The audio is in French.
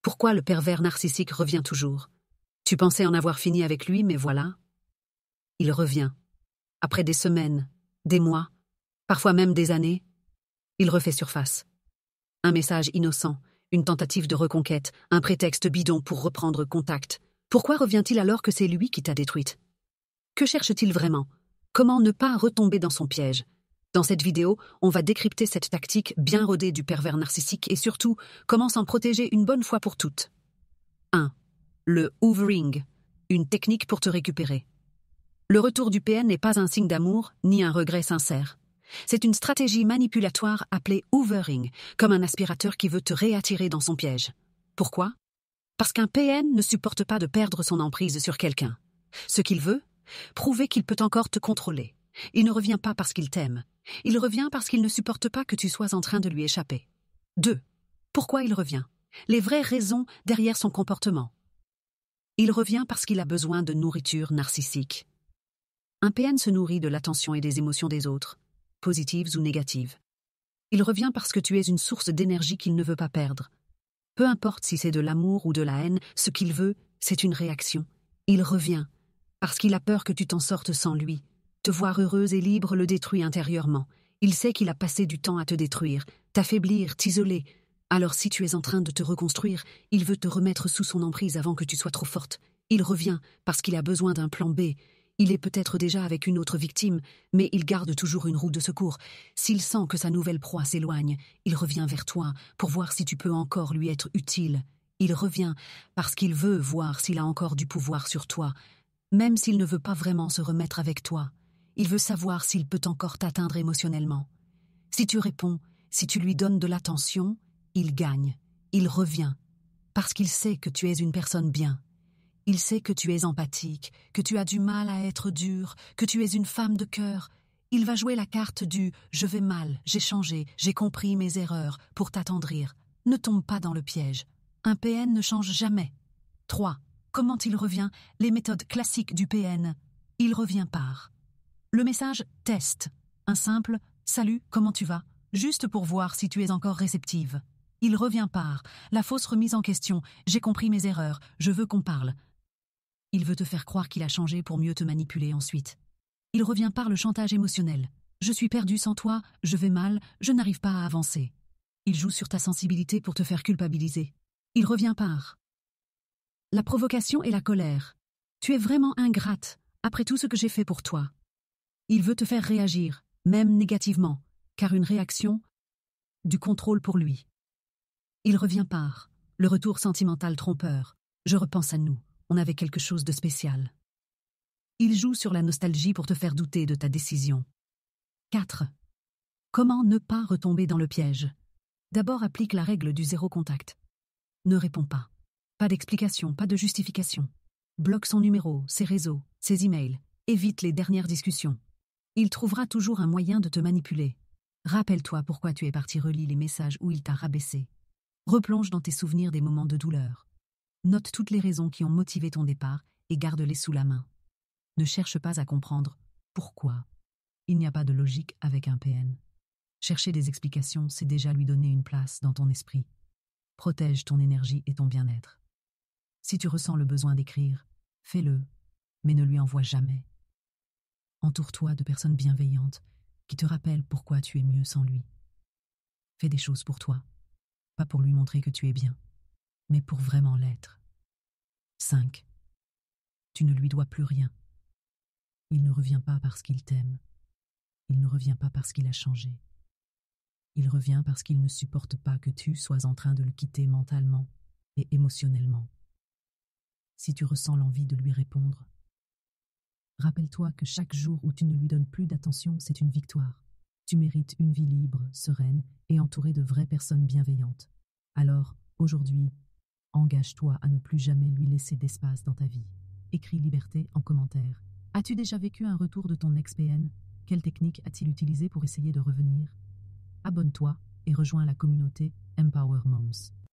Pourquoi le pervers narcissique revient toujours? Tu pensais en avoir fini avec lui, mais voilà. Il revient. Après des semaines, des mois, parfois même des années, il refait surface. Un message innocent, une tentative de reconquête, un prétexte bidon pour reprendre contact. Pourquoi revient-il alors que c'est lui qui t'a détruite? Que cherche-t-il vraiment? Comment ne pas retomber dans son piège? Dans cette vidéo, on va décrypter cette tactique bien rodée du pervers narcissique et surtout, comment s'en protéger une bonne fois pour toutes. 1. Le hoovering, une technique pour te récupérer. Le retour du PN n'est pas un signe d'amour, ni un regret sincère. C'est une stratégie manipulatoire appelée hoovering, comme un aspirateur qui veut te réattirer dans son piège. Pourquoi? Parce qu'un PN ne supporte pas de perdre son emprise sur quelqu'un. Ce qu'il veut, prouver qu'il peut encore te contrôler. Il ne revient pas parce qu'il t'aime. Il revient parce qu'il ne supporte pas que tu sois en train de lui échapper. 2. Pourquoi il revient? Les vraies raisons derrière son comportement. Il revient parce qu'il a besoin de nourriture narcissique. Un PN se nourrit de l'attention et des émotions des autres, positives ou négatives. Il revient parce que tu es une source d'énergie qu'il ne veut pas perdre. Peu importe si c'est de l'amour ou de la haine, ce qu'il veut, c'est une réaction. Il revient parce qu'il a peur que tu t'en sortes sans lui. Te voir heureuse et libre le détruit intérieurement. Il sait qu'il a passé du temps à te détruire, t'affaiblir, t'isoler. Alors si tu es en train de te reconstruire, il veut te remettre sous son emprise avant que tu sois trop forte. Il revient parce qu'il a besoin d'un plan B. Il est peut-être déjà avec une autre victime, mais il garde toujours une roue de secours. S'il sent que sa nouvelle proie s'éloigne, il revient vers toi pour voir si tu peux encore lui être utile. Il revient parce qu'il veut voir s'il a encore du pouvoir sur toi, même s'il ne veut pas vraiment se remettre avec toi. Il veut savoir s'il peut encore t'atteindre émotionnellement. Si tu réponds, si tu lui donnes de l'attention, il gagne, il revient, parce qu'il sait que tu es une personne bien. Il sait que tu es empathique, que tu as du mal à être dur, que tu es une femme de cœur. Il va jouer la carte du « je vais mal, j'ai changé, j'ai compris mes erreurs » pour t'attendrir. Ne tombe pas dans le piège. Un PN ne change jamais. 3. Comment il revient? Les méthodes classiques du PN. Il revient par le message « test ». Un simple « salut, comment tu vas ?» juste pour voir si tu es encore réceptive. Il revient par la fausse remise en question « j'ai compris mes erreurs, je veux qu'on parle ». Il veut te faire croire qu'il a changé pour mieux te manipuler ensuite. Il revient par le chantage émotionnel. Je suis perdu sans toi, je vais mal, je n'arrive pas à avancer. Il joue sur ta sensibilité pour te faire culpabiliser. Il revient par la provocation et la colère. Tu es vraiment ingrate, après tout ce que j'ai fait pour toi. Il veut te faire réagir, même négativement, car une réaction, du contrôle pour lui. Il revient par le retour sentimental trompeur. Je repense à nous. On avait quelque chose de spécial. Il joue sur la nostalgie pour te faire douter de ta décision. 4. Comment ne pas retomber dans le piège? D'abord, applique la règle du zéro contact. Ne réponds pas. Pas d'explication, pas de justification. Bloque son numéro, ses réseaux, ses emails. Évite les dernières discussions. Il trouvera toujours un moyen de te manipuler. Rappelle-toi pourquoi tu es parti, relis les messages où il t'a rabaissé. Replonge dans tes souvenirs des moments de douleur. Note toutes les raisons qui ont motivé ton départ et garde-les sous la main. Ne cherche pas à comprendre pourquoi. Il n'y a pas de logique avec un PN. Chercher des explications, c'est déjà lui donner une place dans ton esprit. Protège ton énergie et ton bien-être. Si tu ressens le besoin d'écrire, fais-le, mais ne lui envoie jamais. Entoure-toi de personnes bienveillantes qui te rappellent pourquoi tu es mieux sans lui. Fais des choses pour toi, pas pour lui montrer que tu es bien, mais pour vraiment l'être. 5. Tu ne lui dois plus rien. Il ne revient pas parce qu'il t'aime. Il ne revient pas parce qu'il a changé. Il revient parce qu'il ne supporte pas que tu sois en train de le quitter mentalement et émotionnellement. Si tu ressens l'envie de lui répondre, rappelle-toi que chaque jour où tu ne lui donnes plus d'attention, c'est une victoire. Tu mérites une vie libre, sereine et entourée de vraies personnes bienveillantes. Alors, aujourd'hui, engage-toi à ne plus jamais lui laisser d'espace dans ta vie. Écris liberté en commentaire. As-tu déjà vécu un retour de ton ex-PN? Quelle technique a-t-il utilisé pour essayer de revenir? Abonne-toi et rejoins la communauté Empower Moms.